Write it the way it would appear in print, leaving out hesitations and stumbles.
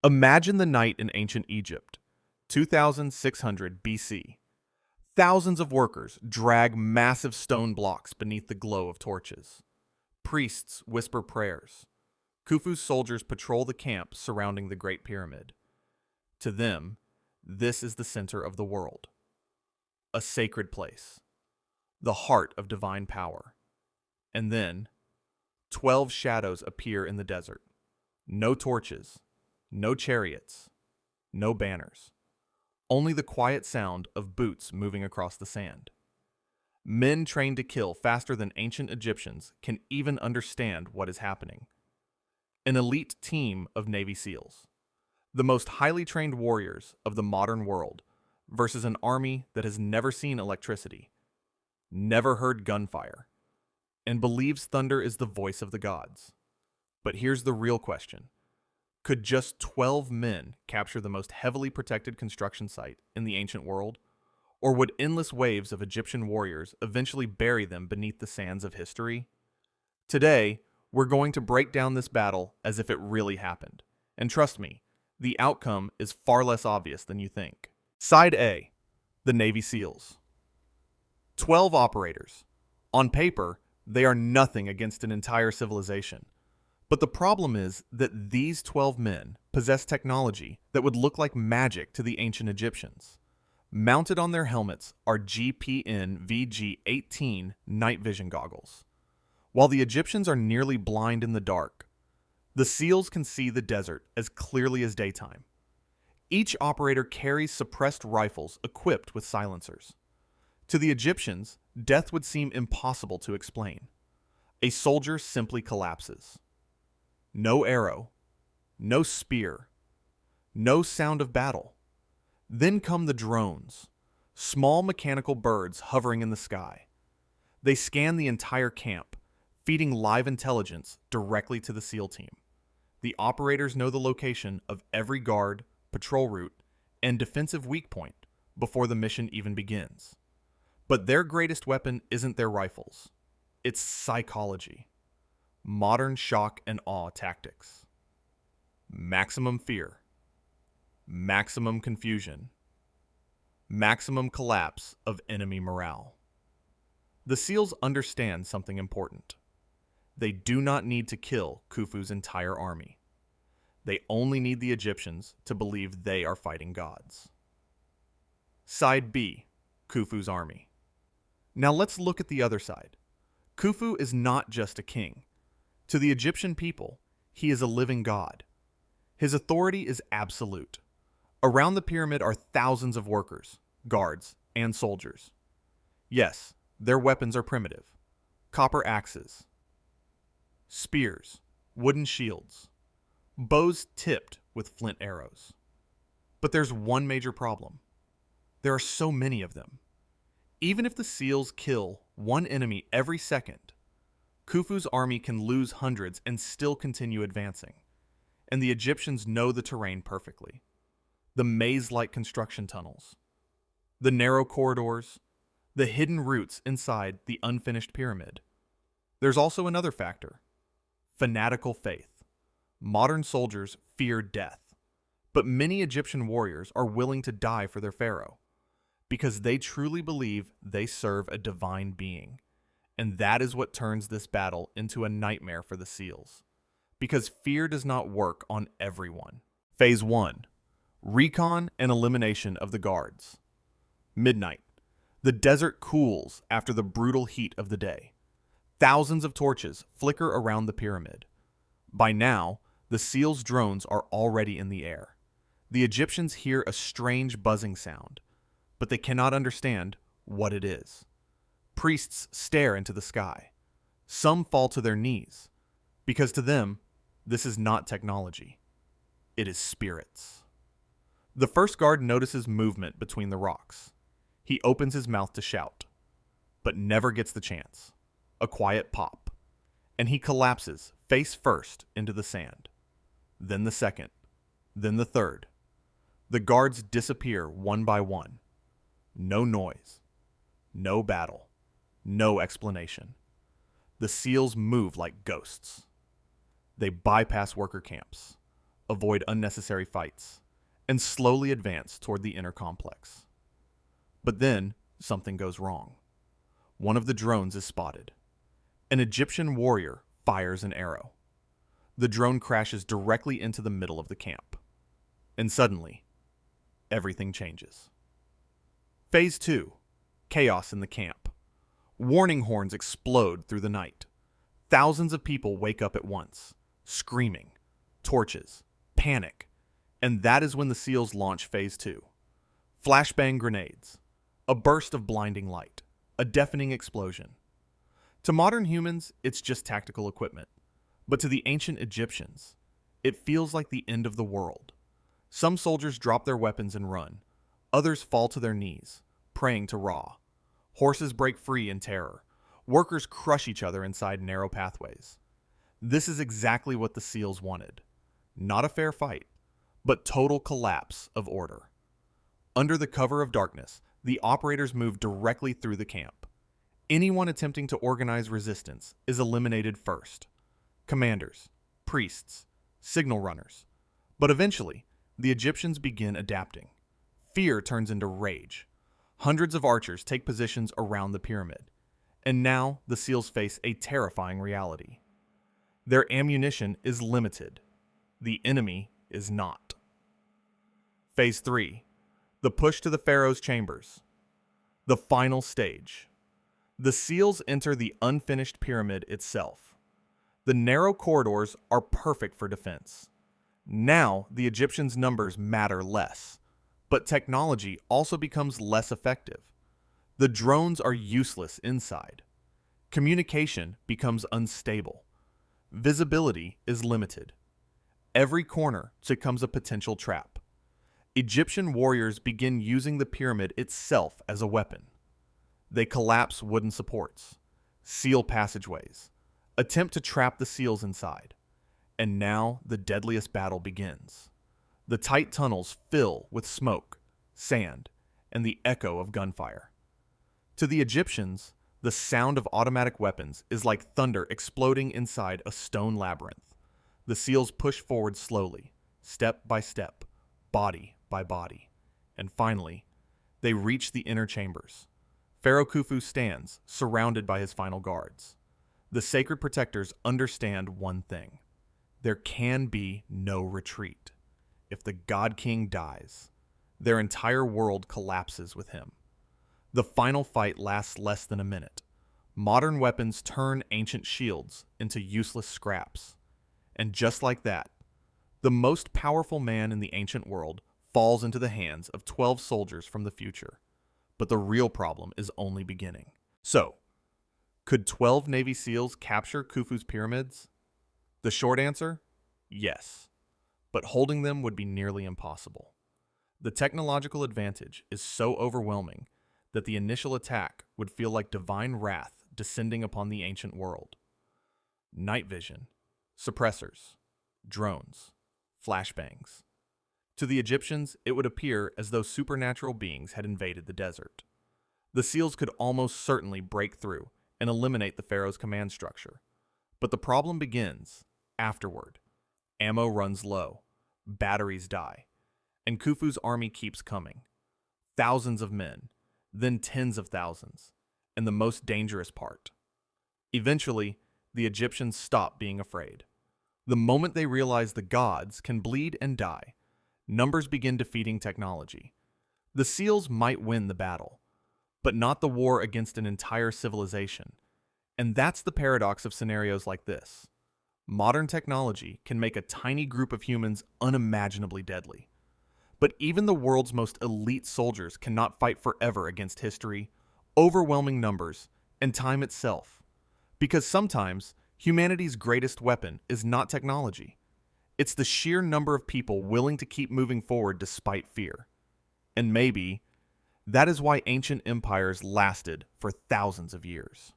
Imagine the night in ancient Egypt, 2600 BC. Thousands of workers drag massive stone blocks beneath the glow of torches. Priests whisper prayers. Khufu's soldiers patrol the camp surrounding the Great Pyramid. To them, this is the center of the world. A sacred place. The heart of divine power. And then, 12 shadows appear in the desert. No torches, no chariots, no banners. Only the quiet sound of boots moving across the sand. Men trained to kill faster than ancient Egyptians can even understand what is happening. An elite team of Navy SEALs. The most highly trained warriors of the modern world versus an army that has never seen electricity, never heard gunfire, and believes thunder is the voice of the gods. But here's the real question. Could just 12 men capture the most heavily protected construction site in the ancient world? Or would endless waves of Egyptian warriors eventually bury them beneath the sands of history? Today, we're going to break down this battle as if it really happened. And trust me, the outcome is far less obvious than you think. Side A, the Navy SEALs. 12 operators. On paper, they are nothing against an entire civilization. But the problem is that these 12 men possess technology that would look like magic to the ancient Egyptians. Mounted on their helmets are GPN VG-18 night vision goggles. While the Egyptians are nearly blind in the dark, the SEALs can see the desert as clearly as daytime. Each operator carries suppressed rifles equipped with silencers. To the Egyptians, death would seem impossible to explain. A soldier simply collapses. No arrow, no spear, no sound of battle. Then come the drones, small mechanical birds hovering in the sky. They scan the entire camp, feeding live intelligence directly to the SEAL team. The operators know the location of every guard, patrol route, and defensive weak point before the mission even begins. But their greatest weapon isn't their rifles. It's psychology. Modern shock and awe tactics. Maximum fear. Maximum confusion. Maximum collapse of enemy morale. The SEALs understand something important. They do not need to kill Khufu's entire army. They only need the Egyptians to believe they are fighting gods. Side B, Khufu's army. Now let's look at the other side. Khufu is not just a king. To the Egyptian people, he is a living god. His authority is absolute. Around the pyramid are thousands of workers, guards, and soldiers. Yes, their weapons are primitive. Copper axes, spears, wooden shields, bows tipped with flint arrows. But there's one major problem. There are so many of them. Even if the SEALs kill one enemy every second, Khufu's army can lose hundreds and still continue advancing. And the Egyptians know the terrain perfectly. The maze-like construction tunnels, the narrow corridors, the hidden routes inside the unfinished pyramid. There's also another factor. Fanatical faith. Modern soldiers fear death. But many Egyptian warriors are willing to die for their pharaoh because they truly believe they serve a divine being. And that is what turns this battle into a nightmare for the SEALs. Because fear does not work on everyone. Phase 1. Recon and elimination of the guards. Midnight. The desert cools after the brutal heat of the day. Thousands of torches flicker around the pyramid. By now, the SEALs' drones are already in the air. The Egyptians hear a strange buzzing sound, but they cannot understand what it is. Priests stare into the sky. Some fall to their knees, because to them, this is not technology. It is spirits. The first guard notices movement between the rocks. He opens his mouth to shout, but never gets the chance. A quiet pop, and he collapses face first into the sand. Then the second, then the third. The guards disappear one by one. No noise, no battle. No explanation. The SEALs move like ghosts. They bypass worker camps, avoid unnecessary fights, and slowly advance toward the inner complex. But then, something goes wrong. One of the drones is spotted. An Egyptian warrior fires an arrow. The drone crashes directly into the middle of the camp. And suddenly, everything changes. Phase 2. Chaos in the camp. Warning horns explode through the night. Thousands of people wake up at once, screaming, torches, panic, and that is when the SEALs launch Phase 2. Flashbang grenades, a burst of blinding light, a deafening explosion. To modern humans, it's just tactical equipment, but to the ancient Egyptians, it feels like the end of the world. Some soldiers drop their weapons and run, others fall to their knees, praying to Ra. Horses break free in terror. Workers crush each other inside narrow pathways. This is exactly what the SEALs wanted. Not a fair fight, but total collapse of order. Under the cover of darkness, the operators move directly through the camp. Anyone attempting to organize resistance is eliminated first. Commanders, priests, signal runners. But eventually, the Egyptians begin adapting. Fear turns into rage. Hundreds of archers take positions around the pyramid. And now the SEALs face a terrifying reality. Their ammunition is limited. The enemy is not. Phase 3. The push to the Pharaoh's chambers. The final stage. The SEALs enter the unfinished pyramid itself. The narrow corridors are perfect for defense. Now the Egyptians' numbers matter less, but technology also becomes less effective. The drones are useless inside. Communication becomes unstable. Visibility is limited. Every corner becomes a potential trap. Egyptian warriors begin using the pyramid itself as a weapon. They collapse wooden supports, seal passageways, attempt to trap the SEALs inside. And now the deadliest battle begins. The tight tunnels fill with smoke, sand, and the echo of gunfire. To the Egyptians, the sound of automatic weapons is like thunder exploding inside a stone labyrinth. The SEALs push forward slowly, step by step, body by body, and finally, they reach the inner chambers. Pharaoh Khufu stands, surrounded by his final guards. The sacred protectors understand one thing. There can be no retreat. If the God King dies, their entire world collapses with him. The final fight lasts less than a minute. Modern weapons turn ancient shields into useless scraps. And just like that, the most powerful man in the ancient world falls into the hands of 12 soldiers from the future. But the real problem is only beginning. So, could 12 Navy SEALs capture Khufu's pyramids? The short answer? Yes. But holding them would be nearly impossible. The technological advantage is so overwhelming that the initial attack would feel like divine wrath descending upon the ancient world. Night vision, suppressors, drones, flashbangs. To the Egyptians, it would appear as though supernatural beings had invaded the desert. The SEALs could almost certainly break through and eliminate the Pharaoh's command structure. But the problem begins afterward. Ammo runs low, batteries die, and Khufu's army keeps coming. Thousands of men, then tens of thousands, and the most dangerous part. Eventually, the Egyptians stop being afraid. The moment they realize the gods can bleed and die, numbers begin defeating technology. The SEALs might win the battle, but not the war against an entire civilization. And that's the paradox of scenarios like this. Modern technology can make a tiny group of humans unimaginably deadly. But even the world's most elite soldiers cannot fight forever against history, overwhelming numbers, and time itself. Because sometimes, humanity's greatest weapon is not technology. It's the sheer number of people willing to keep moving forward despite fear. And maybe, that is why ancient empires lasted for thousands of years.